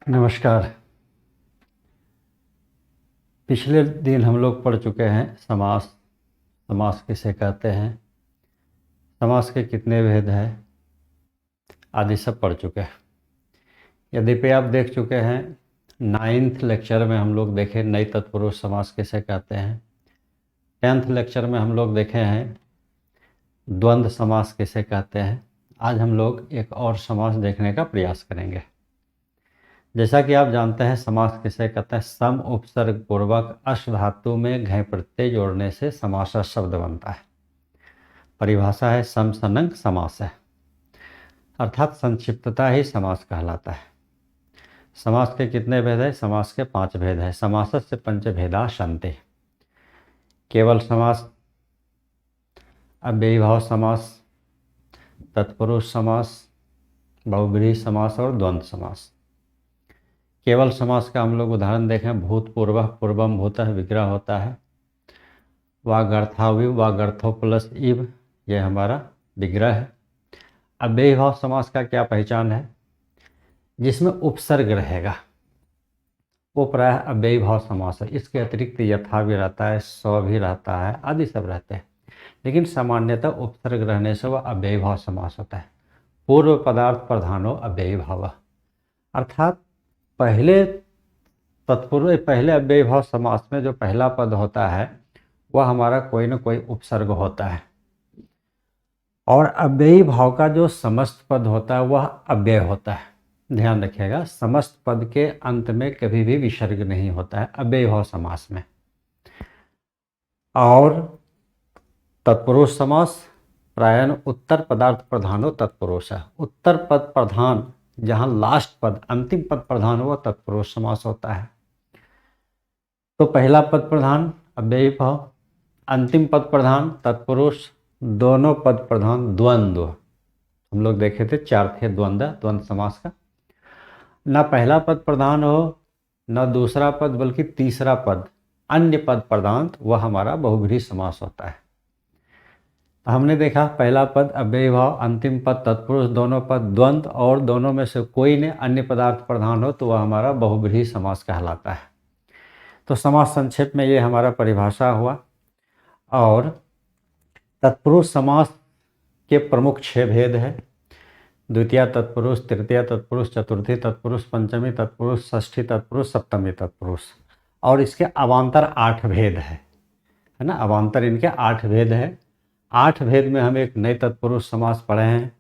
नमस्कार। पिछले दिन हम लोग पढ़ चुके हैं समास। समास किसे कहते हैं, समास के कितने भेद हैं आदि सब पढ़ चुके हैं। यद्यपि आप देख चुके हैं 9th लेक्चर में हम लोग देखे नई तत्पुरुष समास किसे कहते हैं। 10th लेक्चर में हम लोग देखे हैं द्वंद्व समास किसे कहते हैं। आज हम लोग एक और समास देखने का प्रयास करेंगे। जैसा कि आप जानते हैं समास किसे कहते हैं, सम उपसर्ग पूर्वक अश्व धातु में घय प्रत्यय जोड़ने से समास शब्द बनता है। परिभाषा है समसनंग समास है, अर्थात संक्षिप्तता ही समास कहलाता है। समास के कितने भेद है, समास के 5 भेद है। समासस्य पंचभेदा सन्ति। केवल समास, अव्ययीभाव समास, तत्पुरुष समास, बहुब्रीहि समास और द्वंद्व समास। केवल समास का हम लोग उदाहरण देखें, भूतपूर्व पूर्वम भूतः विग्रह होता है। वागर्थाविव वागर्थो प्लस इव, यह हमारा विग्रह है। अव्ययीभाव समास का क्या पहचान है, जिसमें उपसर्ग रहेगा वो प्रायः अव्ययीभाव समास है। इसके अतिरिक्त यथा भी रहता है, स्व भी रहता है, आदि सब रहते हैं, लेकिन सामान्यतः उपसर्ग रहने से वह अव्ययीभाव समास होता है। पूर्व पदार्थ प्रधानो अव्ययीभाव, अर्थात पहले अव्ययीभाव समास में जो पहला पद होता है वह हमारा कोई न कोई उपसर्ग होता है, और अव्ययीभाव का जो समस्त पद होता है वह अव्यय होता है। ध्यान रखिएगा, समस्त पद के अंत में कभी भी विसर्ग नहीं होता है अव्ययीभाव समास में। और तत्पुरुष समास प्रायः उत्तर पदार्थ प्रधानो तत्पुरुष है। उत्तर पद प्रधान, जहाँ लास्ट पद अंतिम पद प्रधान हो, वह तत्पुरुष समास होता है। तो पहला पद प्रधान अव्ययीभाव, अंतिम पद प्रधान तत्पुरुष, दोनों पद प्रधान द्वंद्व। हम लोग देखे थे 4 थे द्वंद्व समास का। न पहला पद प्रधान हो न दूसरा पद, बल्कि तीसरा पद अन्य पद प्रधान, वह हमारा बहुब्रीहि समास होता है। हमने देखा पहला पद अव्ययीभाव, अंतिम पद तत्पुरुष, दोनों पद द्वंद्व, और दोनों में से कोई ने अन्य पदार्थ प्रधान हो तो वह हमारा बहुब्रीहि समास कहलाता है। तो समास संक्षेप में ये हमारा परिभाषा हुआ। और तत्पुरुष समास के प्रमुख 6 भेद है। द्वितीय तत्पुरुष, तृतीय तत्पुरुष, चतुर्थी तत्पुरुष, पंचमी तत्पुरुष, षष्ठी तत्पुरुष, सप्तमी तत्पुरुष। और इसके अवान्तर 8 भेद है ना। अवान्तर इनके 8 भेद है। 8 भेद में हम एक नए तत्पुरुष समास पढ़े हैं,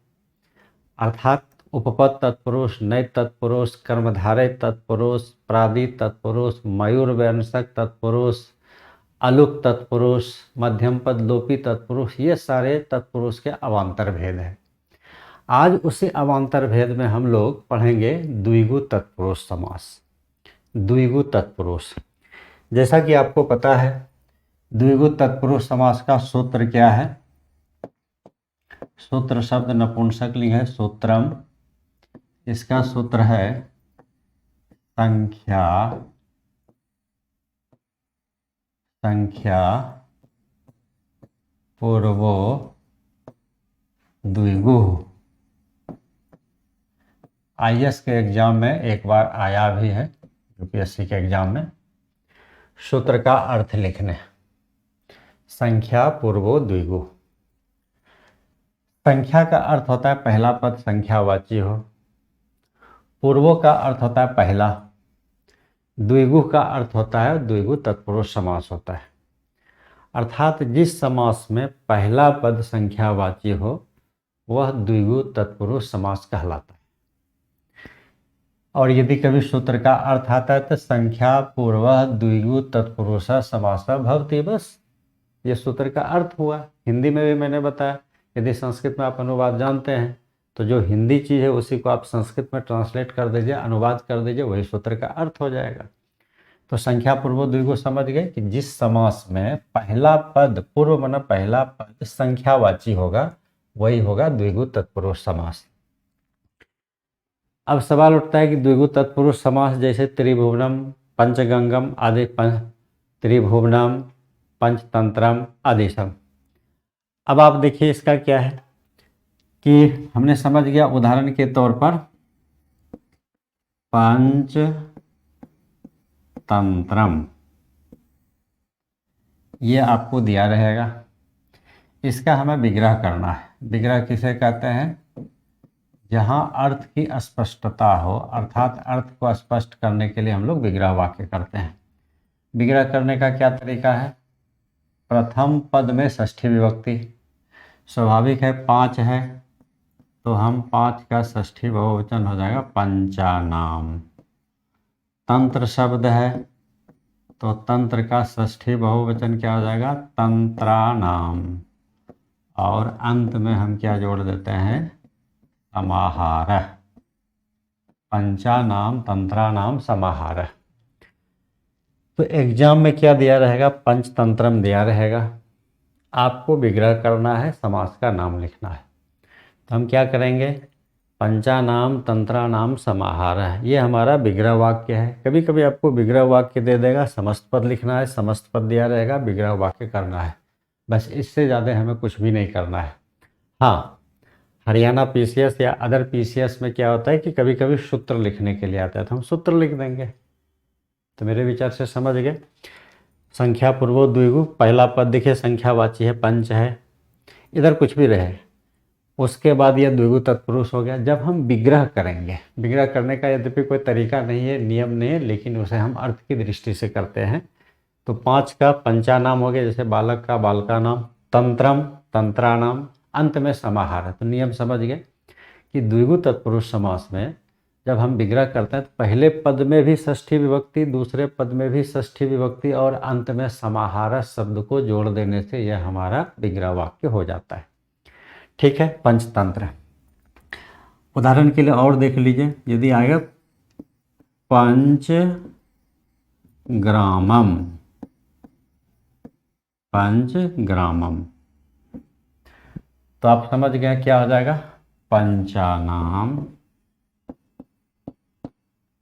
अर्थात उपपद तत्पुरुष, नए तत्पुरुष, कर्मधारय तत्पुरुष, प्रादि तत्पुरुष, मयूर व्यंजक तत्पुरुष, अलुक तत्पुरुष, मध्यम पद लोपी तत्पुरुष। ये सारे तत्पुरुष के अवान्तर भेद हैं। आज उसी अवान्तर भेद में हम लोग पढ़ेंगे द्विगु तत्पुरुष समास। द्विगु तत्पुरुष, जैसा कि आपको पता है द्विगु तत्पुरुष समास का सूत्र क्या है। सूत्र शब्द नपुंसकलिंग है, सूत्रम। इसका सूत्र है संख्या पूर्वो द्विगु। आईएएस के एग्जाम में एक बार आया भी है, यूपीएससी के एग्जाम में। सूत्र का अर्थ लिखने, संख्या पूर्वो द्विगु। संख्या का अर्थ होता है पहला पद संख्यावाची हो। पूर्वो का अर्थ होता है पहला। द्विगु का अर्थ होता है द्विगु तत्पुरुष समास होता है, अर्थात जिस समास में पहला पद संख्यावाची हो वह द्विगु तत्पुरुष समास कहलाता है। और यदि कभी सूत्र का अर्थ आता है तो संख्या पूर्व द्विगु तत्पुरुष समास भवति, बस ये सूत्र का अर्थ हुआ। हिंदी में भी मैंने बताया, यदि संस्कृत में आप अनुवाद जानते हैं तो जो हिंदी चीज़ है उसी को आप संस्कृत में ट्रांसलेट कर दीजिए, अनुवाद कर दीजिए, वही सूत्र का अर्थ हो जाएगा। तो संख्या पूर्व द्विगु समझ गए कि जिस समास में पहला पद, पूर्व माना पहला पद संख्यावाची होगा वही होगा द्विगु तत्पुरुष समास। अब सवाल उठता है कि द्विगु तत्पुरुष समास जैसे त्रिभुवनम, पंचगंगम आदि, त्रिभुवनम, पंचतंत्रम आदि सब। अब आप देखिए इसका क्या है कि हमने समझ गया, उदाहरण के तौर पर पंचतंत्रम, ये आपको दिया रहेगा। इसका हमें विग्रह करना है। विग्रह किसे कहते हैं? जहाँ अर्थ की अस्पष्टता हो, अर्थात अर्थ को स्पष्ट करने के लिए हम लोग विग्रह वाक्य करते हैं। विग्रह करने का क्या तरीका है? प्रथम पद में षष्ठी विभक्ति, स्वाभाविक है 5 है तो हम 5 का षष्ठी बहुवचन हो जाएगा पंचानाम। तंत्र शब्द है तो तंत्र का षष्ठी बहुवचन क्या हो जाएगा? तंत्रानाम। और अंत में हम क्या जोड़ देते हैं? समाहार। पंचानाम तंत्रानाम समाहार। तो एग्जाम में क्या दिया रहेगा? पंचतंत्रम दिया रहेगा। आपको विग्रह करना है, समास का नाम लिखना है। तो हम क्या करेंगे? पंचानाम तंत्रानाम समाहार है, ये हमारा विग्रह वाक्य है। कभी कभी आपको विग्रह वाक्य दे देगा, समस्त पद लिखना है, समस्त पद दिया रहेगा, विग्रह वाक्य करना है। बस इससे ज़्यादा हमें कुछ भी नहीं करना है। हाँ, हरियाणा पीसीएस या अदर पीसीएस में क्या होता है कि कभी कभी सूत्र लिखने के लिए आता है, तो हम सूत्र लिख देंगे। तो मेरे विचार से समझ गए। संख्या पूर्वो द्विगु, पहला पद देखिए संख्यावाची है, पंच है, इधर कुछ भी रहे, उसके बाद यह द्विगु तत्पुरुष हो गया। जब हम विग्रह करेंगे, विग्रह करने का यद्यपि कोई तरीका नहीं है, नियम नहीं है, लेकिन उसे हम अर्थ की दृष्टि से करते हैं। तो 5 का पंचा नाम हो गया, जैसे बालक का बालका नाम, तंत्रम तंत्रानाम, अंत में समाहार है। तो नियम समझ गए कि द्विगु तत्पुरुष समास में जब हम विग्रह करते हैं तो पहले पद में भी षष्ठी विभक्ति, दूसरे पद में भी षष्ठी विभक्ति और अंत में समाहार शब्द को जोड़ देने से यह हमारा विग्रह वाक्य हो जाता है। ठीक है। पंचतंत्र उदाहरण के लिए और देख लीजिए, यदि आएगा पंच ग्रामम, पंच ग्रामम, तो आप समझ गए क्या हो जाएगा? पंचानाम,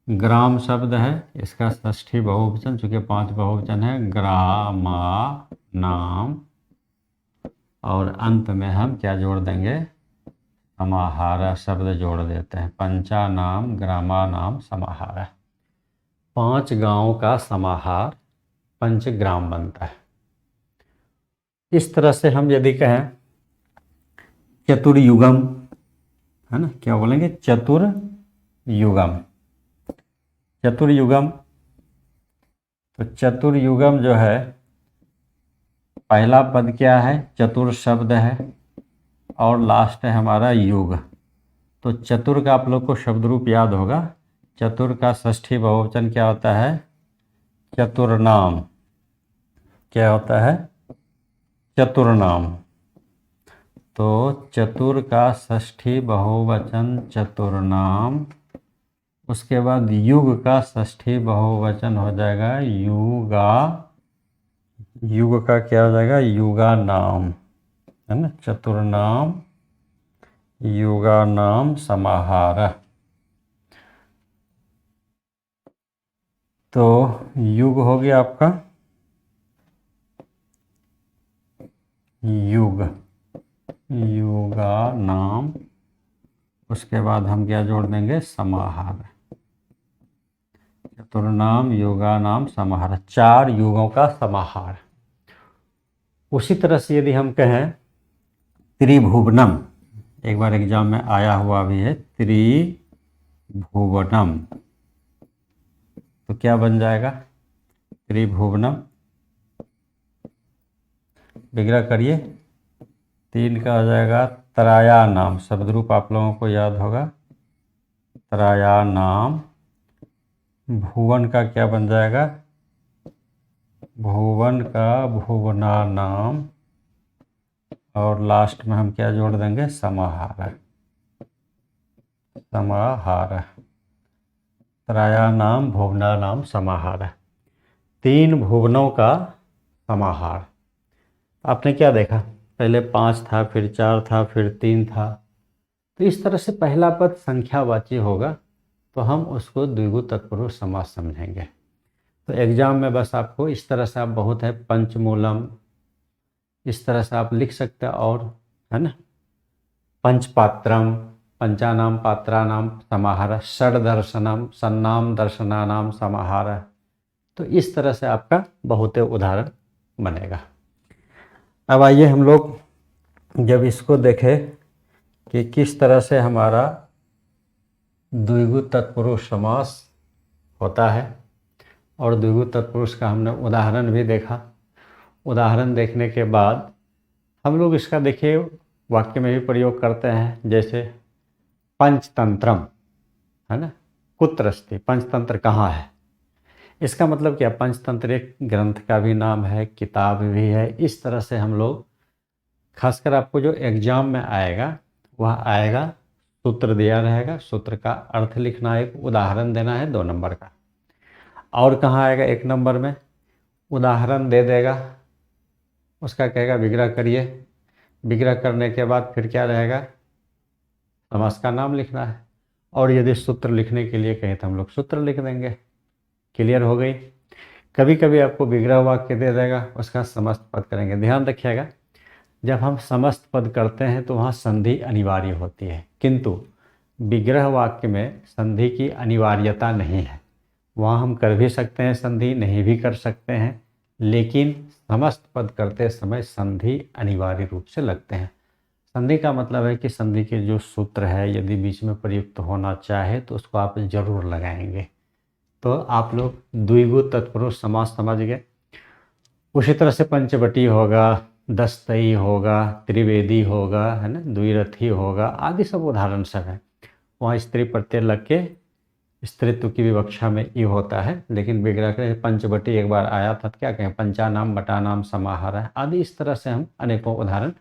ग्राम शब्द है, इसका षष्ठी बहुवचन, चूंकि 5 बहुवचन है, ग्रामा नाम, और अंत में हम क्या जोड़ देंगे? समाहार शब्द जोड़ देते हैं। पंचानाम ग्रामानाम समाहार, 5 गांव का समाहार पंचग्राम बनता है। इस तरह से हम यदि कहें चतुर्युगम, है ना, क्या बोलेंगे? चतुर्युगम। चतुर्युगम, तो चतुर्युगम जो है, पहला पद क्या है? चतुर शब्द है और लास्ट है हमारा युग। तो चतुर का आप लोग को शब्द रूप याद होगा। चतुर का षष्ठी बहुवचन क्या होता है? चतुर्नाम। क्या होता है? चतुर्नाम। तो चतुर का षष्ठी बहुवचन चतुर्नाम, उसके बाद युग का षष्ठी बहुवचन हो जाएगा युगा। युग का क्या हो जाएगा? युगा नाम, है ना, चतुर्नाम युगा नाम समाहार। तो युग हो गया आपका युग, युगा नाम, उसके बाद हम क्या जोड़ देंगे? समाहार। चतुर्नाम युगा नाम समाहार, 4 युगों का समाहार। उसी तरह से यदि हम कहें त्रिभुवनम, एक बार एग्जाम में आया हुआ भी है, त्रिभुवनम, तो क्या बन जाएगा? त्रिभुवनम, विग्रह करिए, 3 का हो जाएगा त्राया नाम, शब्द रूप आप लोगों को याद होगा, त्राया नाम। भुवन का क्या बन जाएगा? भुवन का भुवना नाम, और लास्ट में हम क्या जोड़ देंगे? समाहार। समाहार, त्राया नाम भुवना नाम समाहार, 3 भुवनों का समाहार। आपने क्या देखा? पहले 5 था, फिर 4 था, फिर 3 था। तो इस तरह से पहला पद संख्यावाची होगा तो हम उसको द्विगु तत्पुरुष समास समझेंगे। तो एग्जाम में बस आपको इस तरह से आप बहुत है पंचमूलम, इस तरह से आप लिख सकते हैं, और है ना, पंचपात्रम, पंचानाम पात्रानाम समाहार, षड दर्शनम सन्नाम दर्शनानाम समाहार। तो इस तरह से आपका बहुते उदाहरण बनेगा। अब आइए हम लोग जब इसको देखें कि किस तरह से हमारा द्विगु तत्पुरुष समास होता है, और द्विगु तत्पुरुष का हमने उदाहरण भी देखा। उदाहरण देखने के बाद हम लोग इसका देखिए वाक्य में भी प्रयोग करते हैं, जैसे पंचतंत्रम, है ना, कुत्र अस्ति, पंचतंत्र कहाँ है। इसका मतलब क्या, पंचतंत्र एक ग्रंथ का भी नाम है, किताब भी है। इस तरह से हम लोग, खासकर आपको जो एग्जाम में आएगा वह आएगा, सूत्र दिया रहेगा, सूत्र का अर्थ लिखना, एक उदाहरण देना है 2 नंबर का। और कहाँ आएगा, 1 नंबर में उदाहरण दे देगा, उसका कहेगा विग्रह करिए। विग्रह करने के बाद फिर क्या रहेगा, समास का नाम लिखना है। और यदि सूत्र लिखने के लिए कहें तो हम लोग सूत्र लिख देंगे। क्लियर हो गई। कभी कभी आपको विग्रह वाक्य दे देगा, उसका समस्त पद करेंगे। ध्यान रखिएगा, जब हम समस्त पद करते हैं तो वहाँ संधि अनिवार्य होती है, किंतु विग्रह वाक्य में संधि की अनिवार्यता नहीं है। वहाँ हम कर भी सकते हैं संधि, नहीं भी कर सकते हैं, लेकिन समस्त पद करते समय संधि अनिवार्य रूप से लगते हैं। संधि का मतलब है कि संधि के जो सूत्र है यदि बीच में प्रयुक्त होना चाहे तो उसको आप जरूर लगाएंगे। तो आप लोग द्विगु तत्पुरुष समास समझ गए। उसी तरह से पंचवटी होगा, दस्तई होगा, त्रिवेदी होगा, है ना, द्विरथी होगा, आदि सब उदाहरण सब है। वहाँ स्त्री प्रत्यय लग के स्त्रीत्व की विवक्षा में ये होता है, लेकिन विग्रह के पंचवटी एक बार आया था, क्या कहें, पंचानाम बटानाम समाहार है आदि। इस तरह से हम अनेकों उदाहरण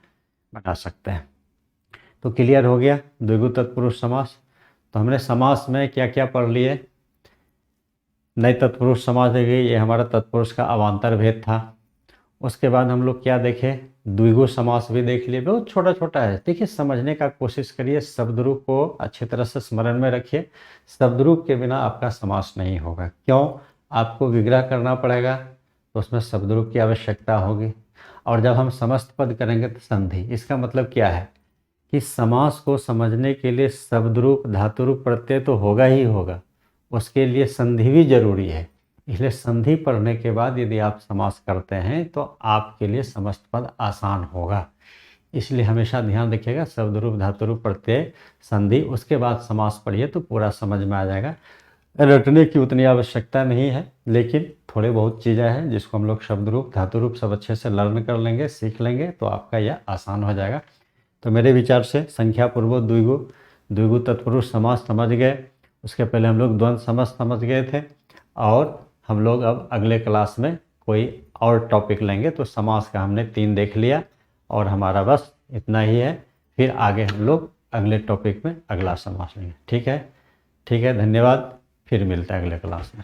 बता सकते हैं। तो क्लियर हो गया द्विगु तत्पुरुष समास। तो हमने समास में क्या क्या पढ़ लिए। नए तत्पुरुष समास देखे, ये हमारा तत्पुरुष का अवान्तर भेद था। उसके बाद हम लोग क्या देखे, द्विगु समास भी देख लिए। बहुत छोटा छोटा है, देखिए समझने का कोशिश करिए, शब्द रूप को अच्छी तरह से स्मरण में रखिए। शब्द रूप के बिना आपका समास नहीं होगा। क्यों, आपको विग्रह करना पड़ेगा तो उसमें शब्द रूप की आवश्यकता होगी। और जब हम समस्त पद करेंगे तो संधि। इसका मतलब क्या है कि समास को समझने के लिए शब्द रूप धातु रूप प्रत्यय तो होगा ही होगा, उसके लिए संधि भी जरूरी है। इसलिए संधि पढ़ने के बाद यदि आप समास करते हैं तो आपके लिए समस्त पद आसान होगा। इसलिए हमेशा ध्यान रखिएगा, शब्द रूप धातु रूप प्रत्यय संधि, उसके बाद समास पढ़िए तो पूरा समझ में आ जाएगा। रटने की उतनी आवश्यकता नहीं है, लेकिन थोड़े बहुत चीज़ें हैं जिसको हम लोग शब्द रूप धातु रूप सब अच्छे से लर्न कर लेंगे, सीख लेंगे तो आपका यह आसान हो जाएगा। तो मेरे विचार से संख्या पूर्वक द्विगु तत्पुरुष समास समझ गए। उसके पहले हम लोग द्वंद्व समास समझ गए थे, और हम लोग अब अगले क्लास में कोई और टॉपिक लेंगे। तो समास का हमने 3 देख लिया और हमारा बस इतना ही है। फिर आगे हम लोग अगले टॉपिक में अगला समास लेंगे। ठीक है, ठीक है, धन्यवाद। फिर मिलते हैं अगले क्लास में।